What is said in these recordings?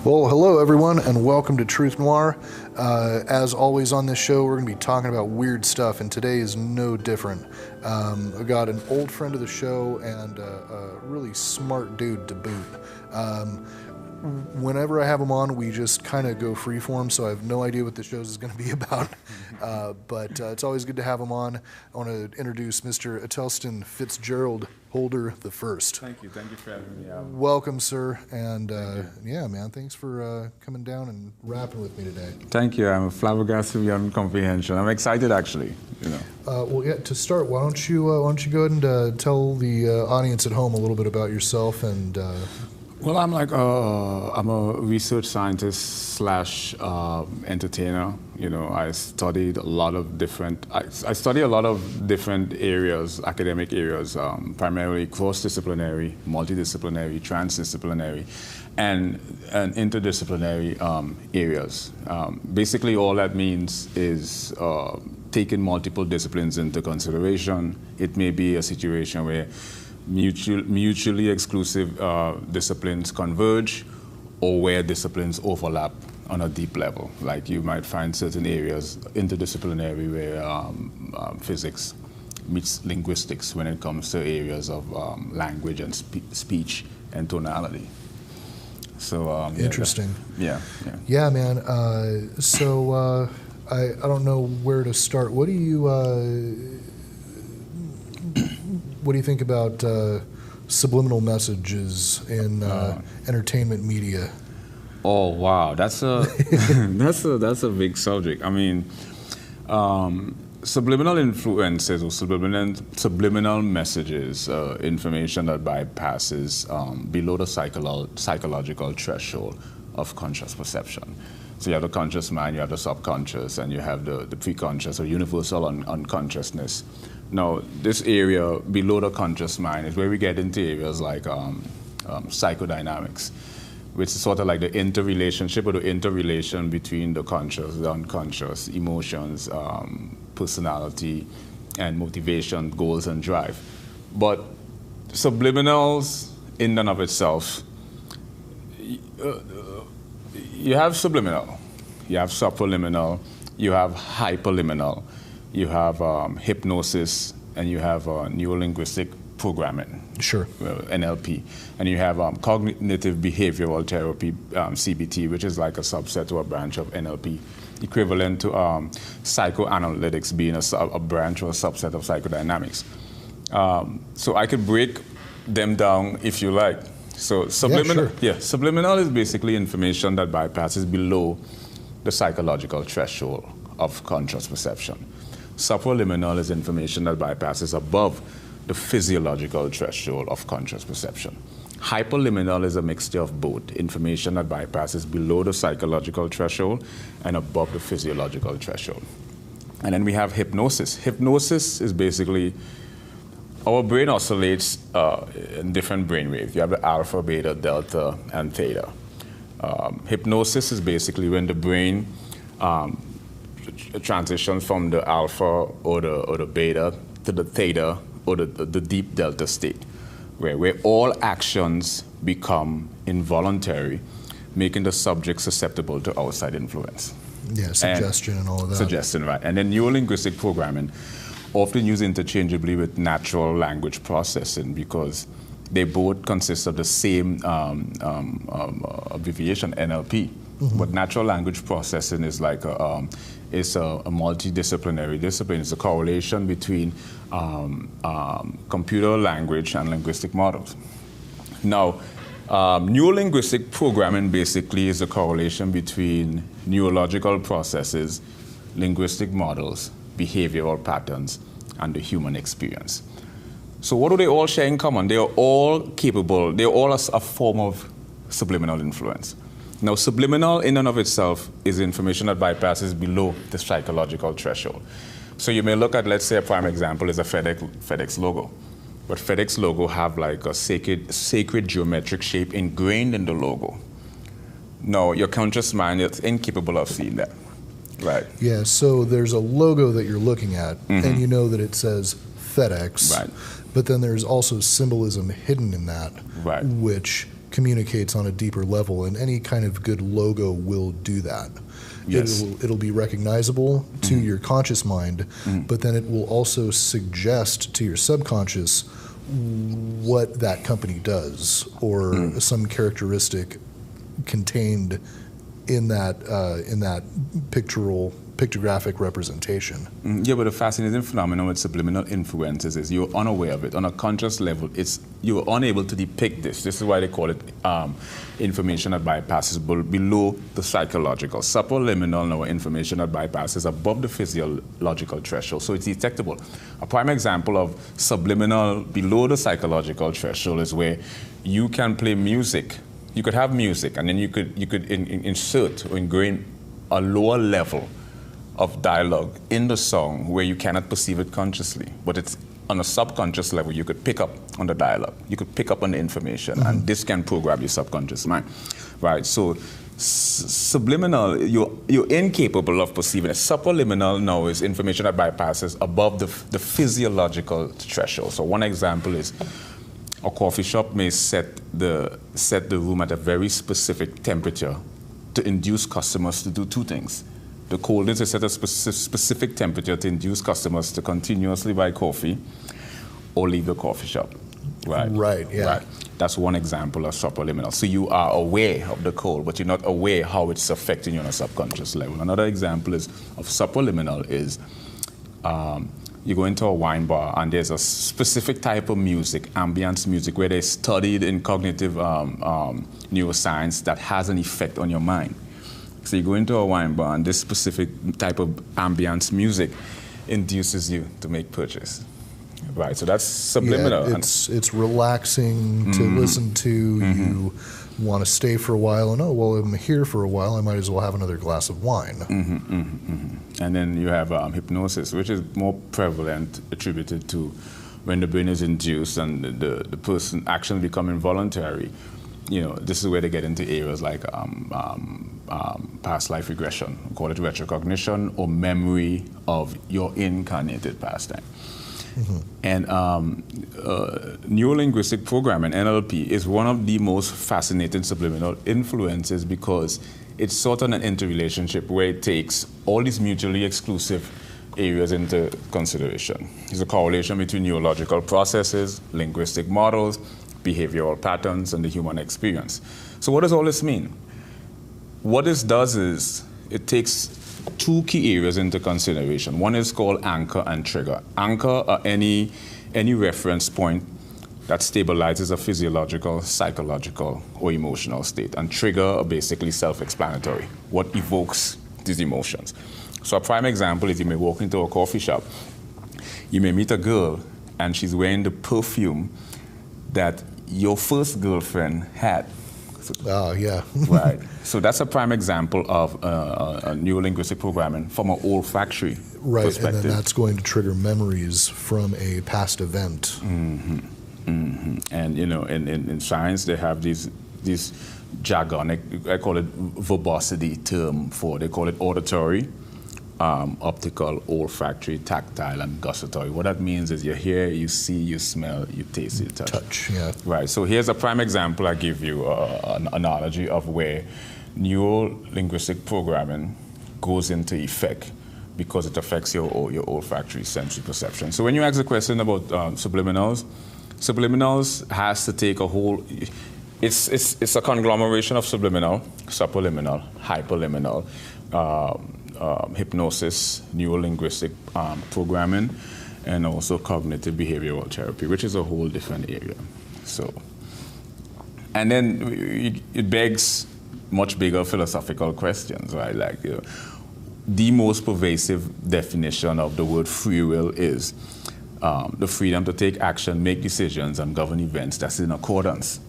Well, hello everyone, and welcome to Truth Noir. As always on this show, we're going to be talking about weird stuff, and today is no different. I've got an old friend of the show and a really smart dude to boot. Whenever I have him on, we just kind of go freeform, so I have no idea what the show is going to be about. But it's always good to have him on. I want to introduce Mr. Atelston Fitzgerald Holder the First. Thank you for having me out. Welcome, sir. And yeah, man, thanks for coming down and rapping with me today. Thank you. I'm flabbergasted beyond comprehension. I'm excited, actually. Well, yeah. To start, why don't you go ahead and tell the audience at home a little bit about yourself and. Well, I'm a research scientist / entertainer. I studied a lot of different. I study a lot of different areas, academic areas, primarily cross-disciplinary, multidisciplinary, transdisciplinary, and interdisciplinary areas. Basically, all that means is taking multiple disciplines into consideration. It may be a situation where mutually exclusive disciplines converge, or where disciplines overlap on a deep level. Like you might find certain areas interdisciplinary where physics meets linguistics when it comes to areas of language and speech and tonality. So interesting. Yeah, man. So I don't know where to start. What do you think about subliminal messages in entertainment media? Oh wow, that's a that's a big subject. I mean, subliminal influences or subliminal messages, information that bypasses below the psychological threshold of conscious perception. So you have the conscious mind, you have the subconscious, and you have the preconscious or universal unconsciousness. Now, this area below the conscious mind is where we get into areas like psychodynamics, which is sort of like the interrelationship or the interrelation between the conscious, the unconscious, emotions, personality, and motivation, goals, and drive. But subliminals, in and of itself, you have subliminal, you have supraliminal, you have hyperliminal, you have hypnosis, and you have Neuro-Linguistic programming. Sure. NLP. And you have cognitive behavioral therapy, CBT, which is like a subset or a branch of NLP, equivalent to psychoanalytics being a branch or a subset of psychodynamics. So I could break them down if you like. So subliminal, subliminal is basically information that bypasses below the psychological threshold of conscious perception. Supraliminal is information that bypasses above the physiological threshold of conscious perception. Hyperliminal is a mixture of both, information that bypasses below the psychological threshold and above the physiological threshold. And then we have hypnosis. Hypnosis is basically, our brain oscillates in different brain waves. You have the alpha, beta, delta, and theta. Hypnosis is basically when the brain transitions from the alpha or the beta to the theta or the deep delta state, where all actions become involuntary, making the subject susceptible to outside influence. Yeah, suggestion and all of that. Suggestion, right. And then Neuro-Linguistic programming, often used interchangeably with natural language processing, because they both consist of the same abbreviation, NLP. Mm-hmm. But natural language processing is like a multidisciplinary discipline. It's a correlation between computer language and linguistic models. Now, Neuro-Linguistic programming basically is a correlation between neurological processes, linguistic models, behavioral patterns, and the human experience. So what do they all share in common? They are all capable, they are all a form of subliminal influence. Now, subliminal in and of itself is information that bypasses below the psychological threshold. So you may look at, let's say a prime example is a FedEx logo. But FedEx logo have like a sacred geometric shape ingrained in the logo. No, your conscious mind is incapable of seeing that. Right. Yeah, so there's a logo that you're looking at, mm-hmm. and you know that it says FedEx. Right. But then there's also symbolism hidden in that, right. which communicates on a deeper level, and any kind of good logo will do that. Yes. It'll be recognizable to your conscious mind, but then it will also suggest to your subconscious what that company does, or some characteristic contained in that pictographic representation. Yeah, but the fascinating phenomenon with subliminal influences is you're unaware of it. On a conscious level, you're unable to depict this. This is why they call it information that bypasses below the psychological. Subliminal now information that bypasses above the physiological threshold, so it's detectable. A prime example of subliminal below the psychological threshold is where you can play music. You could have music, and then you could insert or ingrain a lower level of dialogue in the song where you cannot perceive it consciously, but it's on a subconscious level. You could pick up on the dialogue, you could pick up on the information, and this can program your subconscious mind, right? So subliminal, you're incapable of perceiving it. Subliminal now is information that bypasses above the physiological threshold. So one example is a coffee shop may set the room at a very specific temperature to induce customers to do two things. The coldness is at a specific temperature to induce customers to continuously buy coffee or leave the coffee shop. Right. Right, yeah. Right. That's one example of subliminal. So you are aware of the cold, but you're not aware how it's affecting you on a subconscious level. Another example of subliminal is you go into a wine bar and there's a specific type of music, ambience music, where they studied in cognitive neuroscience that has an effect on your mind. So you go into a wine bar and this specific type of ambience music induces you to make purchase. Right, so that's subliminal. Yeah, it's relaxing to listen to. You want to stay for a while, and I'm here for a while, I might as well have another glass of wine. And then you have hypnosis, which is more prevalent, attributed to when the brain is induced and the person actually become involuntary. You know, this is where they get into areas like past life regression, we call it retrocognition, or memory of your incarnated past time. And Neuro-Linguistic programming, NLP, is one of the most fascinating subliminal influences because it's sort of an interrelationship where it takes all these mutually exclusive areas into consideration. There's a correlation between neurological processes, linguistic models, behavioral patterns, and the human experience. So what does all this mean? What this does is it takes two key areas into consideration. One is called anchor and trigger. Anchor are any reference point that stabilizes a physiological, psychological, or emotional state. And trigger are basically self-explanatory, what evokes these emotions. So a prime example is you may walk into a coffee shop, you may meet a girl, and she's wearing the perfume that your first girlfriend had. Oh, yeah. Right. So that's a prime example of a neuro-linguistic programming from an olfactory perspective. And then that's going to trigger memories from a past event. And, you know, in science, they have these jargonic, I call it verbosity term they call it auditory, optical, olfactory, tactile, and gustatory. What that means is you hear, you see, you smell, you taste, you touch. Touch, yeah. Right, so here's a prime example I give you, an analogy of where neuro-linguistic programming goes into effect because it affects your olfactory sensory perception. So when you ask the question about subliminals has to take a whole, it's a conglomeration of subliminal, supraliminal, hyperliminal, hypnosis, neuro-linguistic programming, and also cognitive behavioral therapy, which is a whole different area. So, and then it begs much bigger philosophical questions, right? Like, the most pervasive definition of the word free will is the freedom to take action, make decisions, and govern events that's in accordance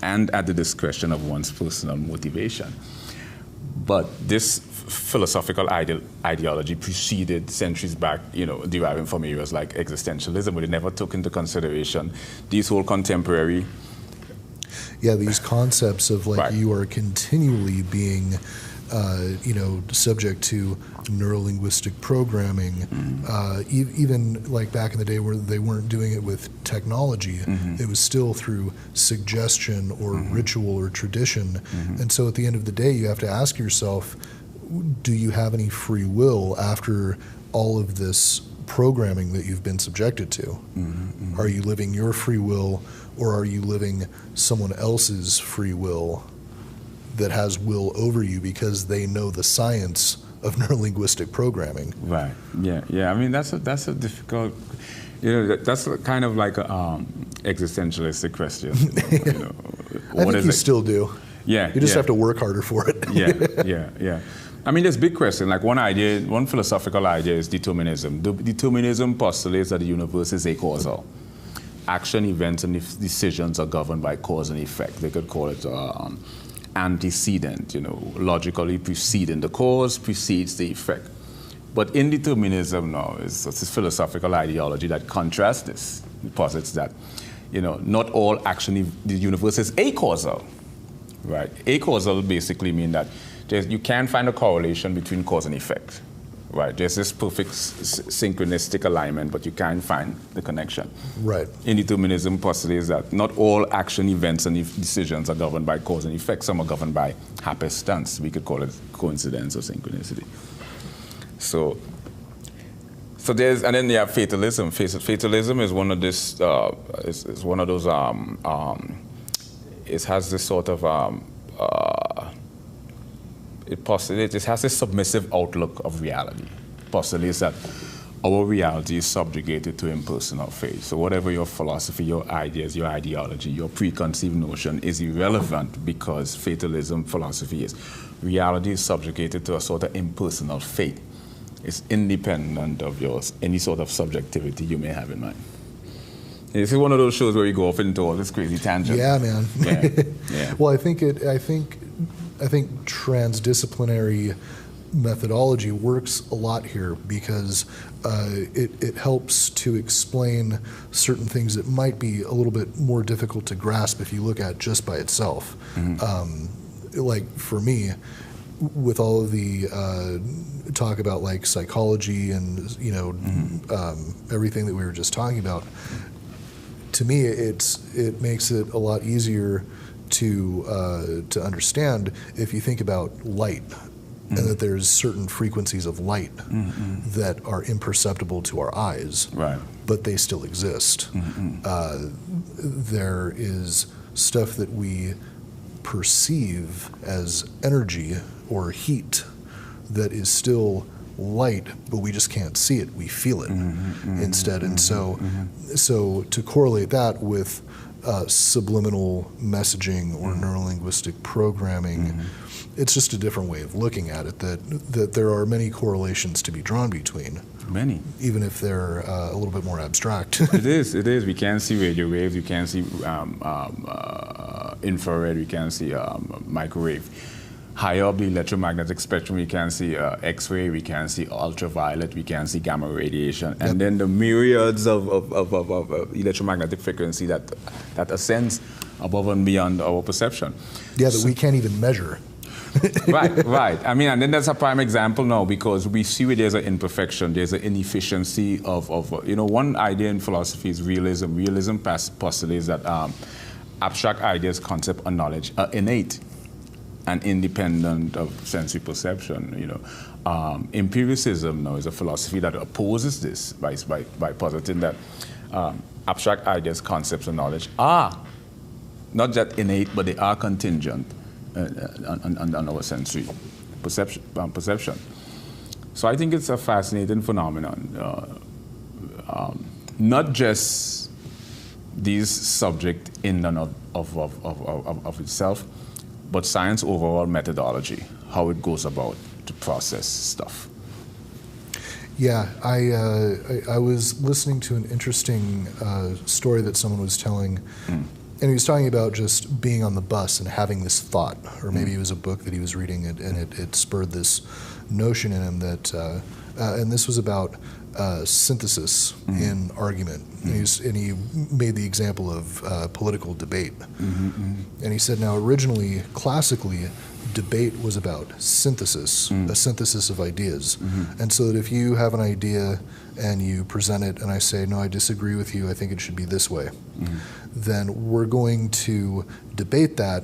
and at the discretion of one's personal motivation. But this philosophical ideology preceded centuries back, deriving from areas like existentialism, but it never took into consideration these whole contemporary... Yeah, these concepts of you are continually being subject to neuro-linguistic programming, even like back in the day where they weren't doing it with technology, it was still through suggestion or ritual or tradition. And so at the end of the day, you have to ask yourself, do you have any free will after all of this programming that you've been subjected to? Are you living your free will, or are you living someone else's free will that has will over you because they know the science of neurolinguistic programming? Right. Yeah. I mean, that's a difficult. That's kind of like a existentialistic question. I think you still do. Yeah. You just have to work harder for it. Yeah. I mean, there's big question. Like one philosophical idea is determinism. Determinism postulates that the universe is acausal. Action, events, and decisions are governed by cause and effect. They could call it antecedent, logically preceding. The cause precedes the effect. But indeterminism now is a philosophical ideology that contrasts this. It posits that, not all action in the universe is acausal, right? Acausal basically means that you can't find a correlation between cause and effect, right? There's this perfect synchronistic alignment, but you can't find the connection. Right. Indeterminism postulates that not all action, events, and decisions are governed by cause and effect. Some are governed by happenstance. We could call it coincidence or synchronicity. So there's, and then you have fatalism. Fatalism is one of this. Is one of those. It has this sort of. It postulates. It has a submissive outlook of reality. It postulates that our reality is subjugated to impersonal fate. So whatever your philosophy, your ideas, your ideology, your preconceived notion is irrelevant, because fatalism philosophy is reality is subjugated to a sort of impersonal fate. It's independent of any sort of subjectivity you may have in mind. This is one of those shows where you go off into all this crazy tangent. Yeah, man. Yeah. Well, I think transdisciplinary methodology works a lot here, because it helps to explain certain things that might be a little bit more difficult to grasp if you look at just by itself. Like for me, with all of the talk about like psychology and everything that we were just talking about, to me it makes it a lot easier to understand if you think about light, and that there's certain frequencies of light that are imperceptible to our eyes, right, but they still exist. There is stuff that we perceive as energy or heat that is still light, but we just can't see it. We feel it instead. And so to correlate that with subliminal messaging or neurolinguistic programming, it's just a different way of looking at it, that there are many correlations to be drawn between. Many. Even if they're a little bit more abstract. It is. We can see radio waves, we can see infrared, we can see microwave. Higher up the electromagnetic spectrum, we can see X-ray, we can see ultraviolet, we can see gamma radiation, and then the myriads of electromagnetic frequency that ascends above and beyond our perception. Yeah, that we can't even measure. Right. I mean, and then that's a prime example now, because we see where there's an imperfection, there's an inefficiency of one idea in philosophy is realism. Realism postulates that abstract ideas, concept, and knowledge are innate and independent of sensory perception. Empiricism now is a philosophy that opposes this by positing that abstract ideas, concepts, and knowledge are not just innate, but they are contingent on our sensory perception. So I think it's a fascinating phenomenon. Not just these subject in and of itself, but science overall methodology, how it goes about to process stuff. Yeah, I was listening to an interesting story that someone was telling, and he was talking about just being on the bus and having this thought, or maybe it was a book that he was reading, and it spurred this notion in him that, and this was about synthesis in argument. And he made the example of political debate. And he said, now originally, classically, debate was about synthesis, a synthesis of ideas. And so that if you have an idea and you present it and I say, no, I disagree with you, I think it should be this way, then we're going to debate that,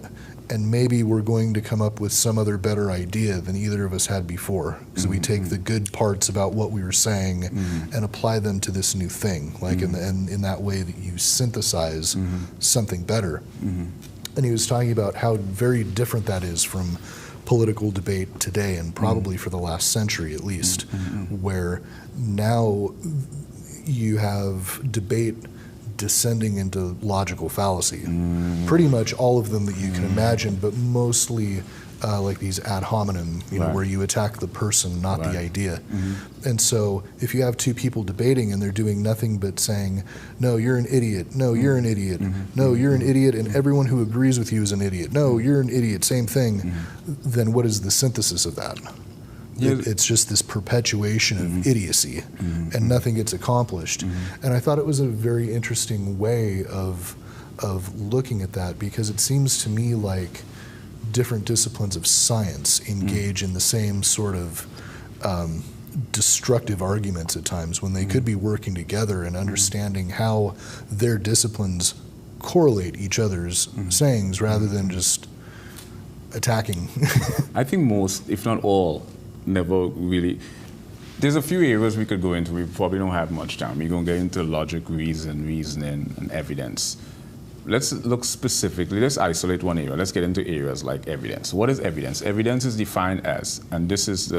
and maybe we're going to come up with some other better idea than either of us had before. Because we take the good parts about what we were saying and apply them to this new thing, like in that way that you synthesize something better. And he was talking about how very different that is from political debate today, and probably for the last century at least, where now you have debate descending into logical fallacy. Pretty much all of them that you can imagine, but mostly like these ad hominem, where you attack the person, not the idea. And so if you have two people debating and they're doing nothing but saying, no, you're an idiot, no, you're an idiot, no, you're an idiot, and everyone who agrees with you is an idiot, no, you're an idiot, same thing, then what is the synthesis of that? It's just this perpetuation of idiocy, and nothing gets accomplished. And I thought it was a very interesting way of looking at that, because it seems to me like different disciplines of science engage in the same sort of destructive arguments at times, when they could be working together and understanding how their disciplines correlate each other's sayings rather than just attacking. I think most, if not all, never really. There's a few areas we could go into. We probably don't have much time. We're going to get into logic, reasoning, and evidence. Let's look specifically, let's isolate one area. Let's get into areas like evidence. What is evidence? Evidence is defined as, and this is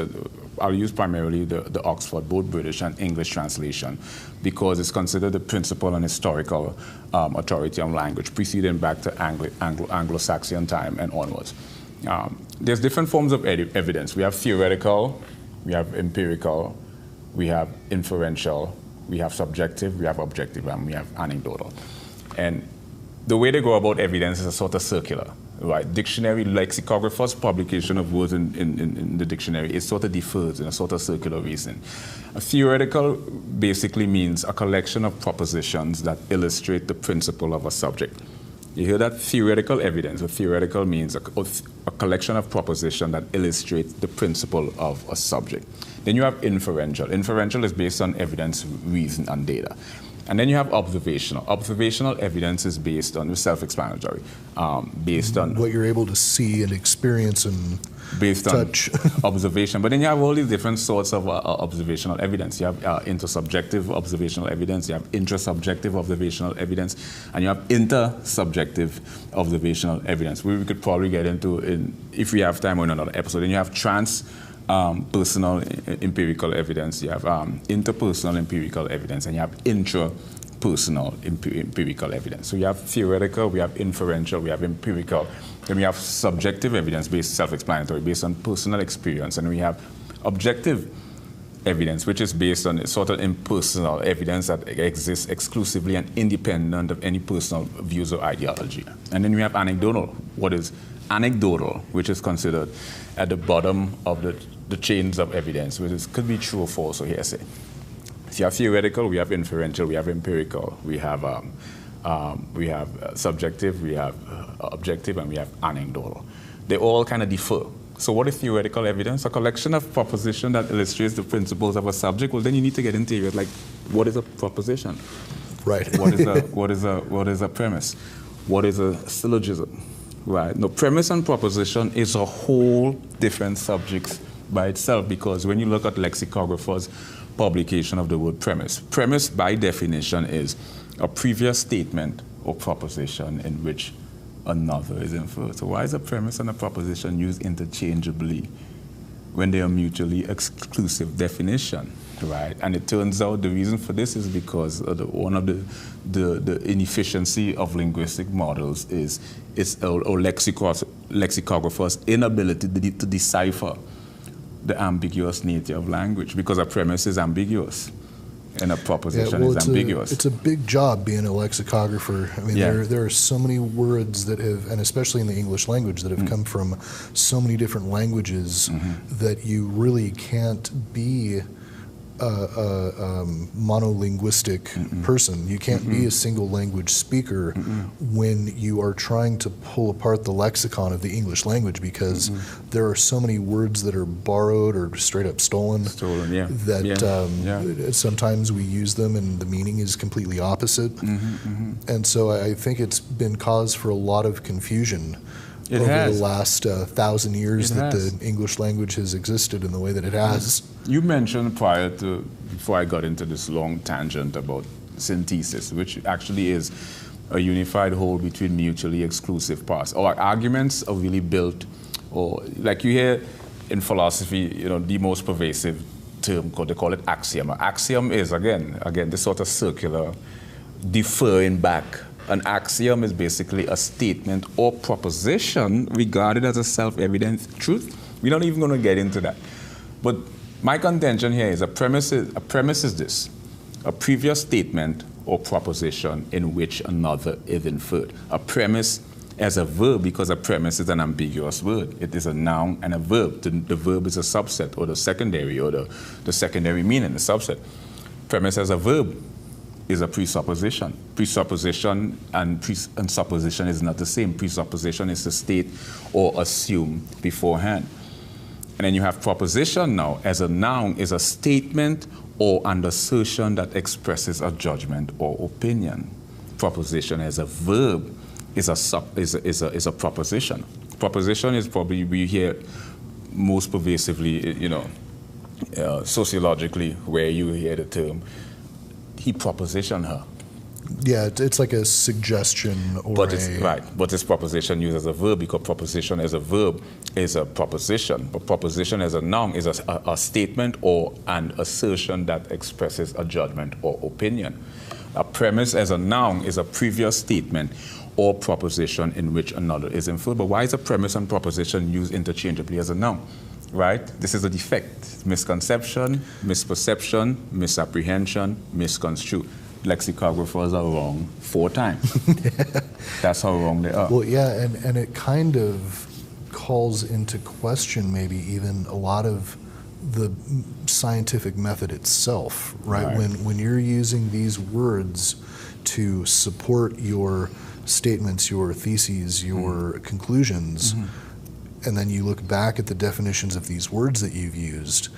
I'll use primarily the Oxford, both British and English translation, because it's considered the principal and historical authority on language, preceding back to Anglo-Saxon time and onwards. There's different forms of evidence. We have theoretical, we have empirical, we have inferential, we have subjective, we have objective, and we have anecdotal. And the way they go about evidence is a sort of circular, right? Dictionary lexicographers' publication of words in the dictionary is sort of differs in a sort of circular reasoning. A theoretical basically means a collection of propositions that illustrate the principle of a subject. You hear that? Theoretical evidence. A theoretical means a collection of propositions that illustrate the principle of a subject. Then you have inferential. Inferential is based on evidence, reason, and data. And then you have observational. Observational evidence is based on, self-explanatory, based on what you're able to see and experience and based touch. On observation. But then you have all these different sorts of observational evidence. You have intersubjective observational evidence, you have intrasubjective observational evidence, and you have intersubjective observational evidence. We could probably get into, if we have time, in another episode. Then you have personal empirical evidence, you have interpersonal empirical evidence, and you have intrapersonal empirical evidence. So you have theoretical, we have inferential, we have empirical, then we have subjective evidence based, self-explanatory, based on personal experience, and we have objective evidence, which is based on sort of impersonal evidence that exists exclusively and independent of any personal views or ideology. And then we have anecdotal. What is anecdotal, which is considered at the bottom of the chains of evidence, which could be true or false or hearsay. So you have theoretical, we have inferential, we have empirical, we have subjective, we have objective, and we have anecdotal. They all kind of differ. So what is theoretical evidence? A collection of propositions that illustrates the principles of a subject. Well, then you need to get into areas like, what is a proposition? Right. What is a premise? What is a syllogism? Right. No, premise and proposition is a whole different subject by itself, because when you look at lexicographers' publication of the word premise, premise by definition is a previous statement or proposition in which another is inferred. So why is a premise and a proposition used interchangeably when they are mutually exclusive definition, right? And it turns out the reason for this is because one of the inefficiency of linguistic models is lexicographers' inability to decipher the ambiguous nature of language, because a premise is ambiguous and a proposition is ambiguous. It's a big job being a lexicographer. I mean, there are so many words that have, and especially in the English language, that have come from so many different languages that you really can't be monolinguistic person. You can't be a single language speaker when you are trying to pull apart the lexicon of the English language, because there are so many words that are borrowed or straight up stolen, that sometimes we use them and the meaning is completely opposite. And so I think it's been cause for a lot of confusion over the last 1,000 years that the English language has existed in the way that it has. You mentioned before I got into this long tangent about synthesis, which actually is a unified whole between mutually exclusive parts. Our arguments are really built, or like you hear in philosophy, the most pervasive term, they call it axiom. Axiom is, again, this sort of circular deferring back. An axiom is basically a statement or proposition regarded as a self-evident truth. We're not even going to get into that. But my contention here is a premise is this: a previous statement or proposition in which another is inferred. A premise as a verb, because a premise is an ambiguous word. It is a noun and a verb. The verb is a subset, or the secondary, or the secondary meaning, the subset. Premise as a verb is a presupposition. Presupposition and supposition is not the same. Presupposition is to state or assume beforehand. And then you have proposition now as a noun is a statement or an assertion that expresses a judgment or opinion. Proposition as a verb is a proposition. Proposition is probably, we hear most pervasively, sociologically, where you hear the term, he propositioned her. Yeah, it's like a suggestion or but it's proposition used as a verb, because proposition as a verb is a proposition. But proposition as a noun is a statement or an assertion that expresses a judgment or opinion. A premise as a noun is a previous statement or proposition in which another is inferred. But why is a premise and proposition used interchangeably as a noun? Right? This is a defect. Misconception, misperception, misapprehension, misconstrue. Lexicographers are wrong 4 times. That's how wrong they are. Well, yeah, and it kind of calls into question maybe even a lot of the scientific method itself, right? When you're using these words to support your statements, your theses, your conclusions, and then you look back at the definitions of these words that you've used,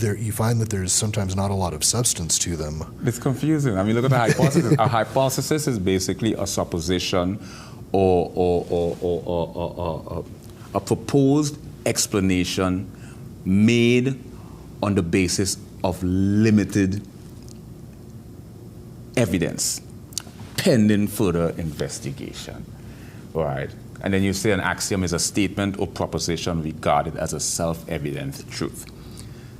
you find that there's sometimes not a lot of substance to them. It's confusing. I mean, look at the hypothesis. A hypothesis is basically a supposition or a proposed explanation made on the basis of limited evidence, pending further investigation, right? And then you say an axiom is a statement or proposition regarded as a self-evident truth.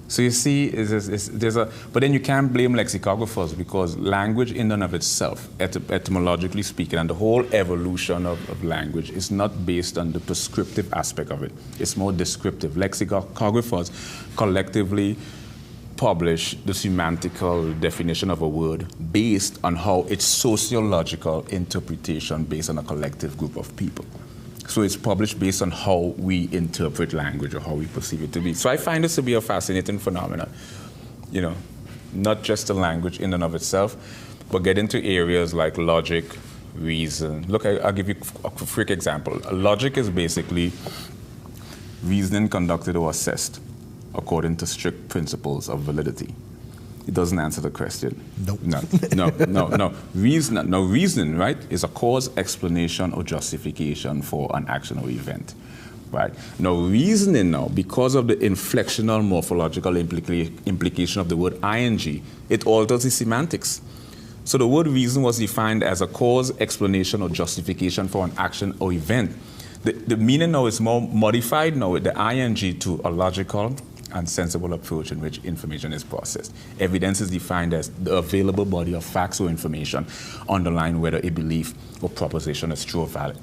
So you see, but then you can't blame lexicographers, because language in and of itself, etymologically speaking, and the whole evolution of language is not based on the prescriptive aspect of it. It's more descriptive. Lexicographers collectively publish the semantical definition of a word based on how its sociological interpretation based on a collective group of people. So it's published based on how we interpret language or how we perceive it to be. So I find this to be a fascinating phenomenon. Not just the language in and of itself, but get into areas like logic, reason. Look, I'll give you a quick example. Logic is basically reasoning conducted or assessed according to strict principles of validity. It doesn't answer the question. Nope. No. Reasoning, right, is a cause, explanation, or justification for an action or event, right? Now, reasoning now, because of the inflectional morphological implication of the word ing, it alters the semantics. So the word reason was defined as a cause, explanation, or justification for an action or event. The meaning now is more modified now with the ing to a logical and sensible approach in which information is processed. Evidence is defined as the available body of facts or information underlying whether a belief or proposition is true or valid.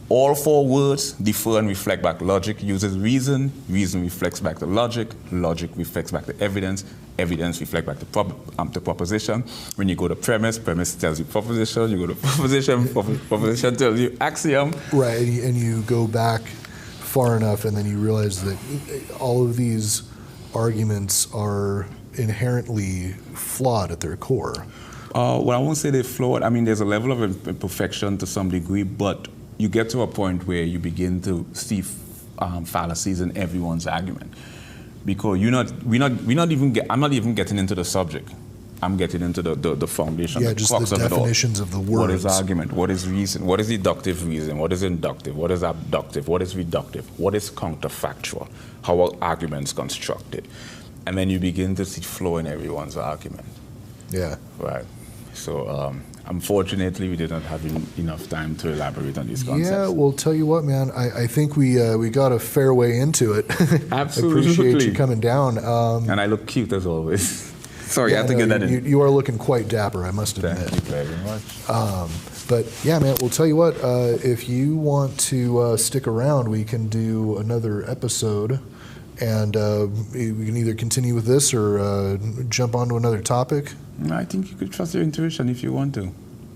All 4 words differ and reflect back. Logic uses reason, reason reflects back to logic, logic reflects back to evidence, evidence reflects back to proposition. When you go to premise, premise tells you proposition, you go to proposition, proposition tells you axiom. Right, and you go back far enough and then you realize that all of these arguments are inherently flawed at their core? Well, I won't say they're flawed. I mean, there's a level of imperfection to some degree, but you get to a point where you begin to see fallacies in everyone's argument, because I'm not even getting into the subject. I'm getting into the foundation, yeah, the just crux the of it all. definitions of the words. What is argument? What is reason? What is deductive reason? What is inductive? What is abductive? What is reductive? What is counterfactual? How are arguments constructed? And then you begin to see flaw in everyone's argument. Yeah. Right. So, unfortunately, we did not have enough time to elaborate on these concepts. Yeah, well, tell you what, man, I think we got a fair way into it. Absolutely. Appreciate you coming down. And I look cute as always. Sorry, yeah, I have to get that in. You are looking quite dapper, I must admit. Thank you very much. But yeah, man, we'll tell you what, if you want to stick around, we can do another episode, and we can either continue with this or jump onto another topic. I think you could trust your intuition if you want to.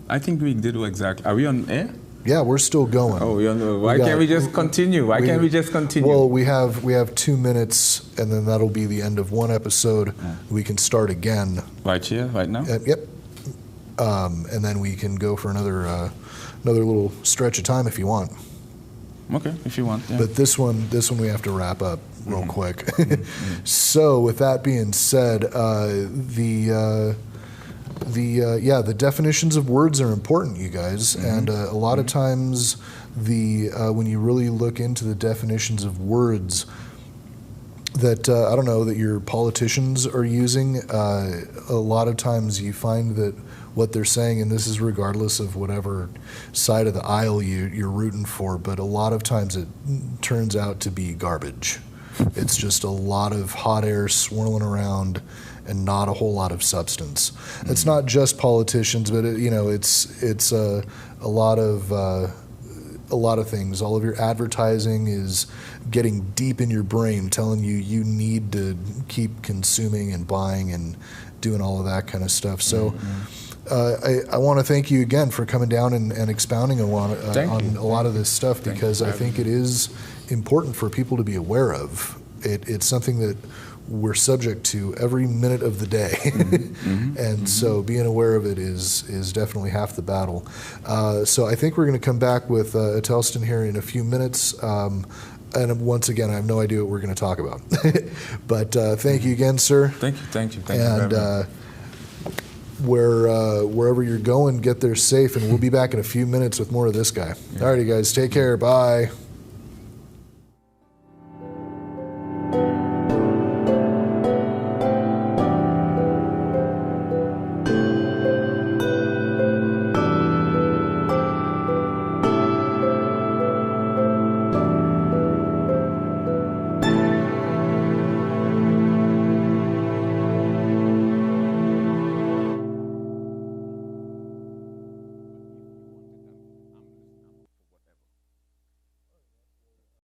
I think we did exactly. Are we on air? Yeah, we're still going. Oh, why can't we just continue? Why can't we just continue? Well, we have 2 minutes, and then that'll be the end of one episode. Yeah. We can start again. Right here, right now? Yep. And then we can go for another little stretch of time if you want. Okay, if you want. Yeah. But this one we have to wrap up real quick. So, with that being said, the definitions of words are important, you guys, and a lot of times when you really look into the definitions of words that I don't know that your politicians are using, a lot of times you find that what they're saying, and this is regardless of whatever side of the aisle you're rooting for, but a lot of times it turns out to be garbage. It's just a lot of hot air swirling around and not a whole lot of substance. It's not just politicians, but it's a lot of things. All of your advertising is getting deep in your brain, telling you need to keep consuming and buying and doing all of that kind of stuff. So I want to thank you again for coming down and expounding on a lot of this stuff, because I think it is important for people to be aware of. It's something that we're subject to every minute of the day. And so being aware of it is definitely half the battle. So I think we're going to come back with Atelston here in a few minutes. And once again, I have no idea what we're going to talk about. But thank you again, sir. Thank you. And wherever you're going, get there safe, and we'll be back in a few minutes with more of this guy. All righty, guys, take care. Bye.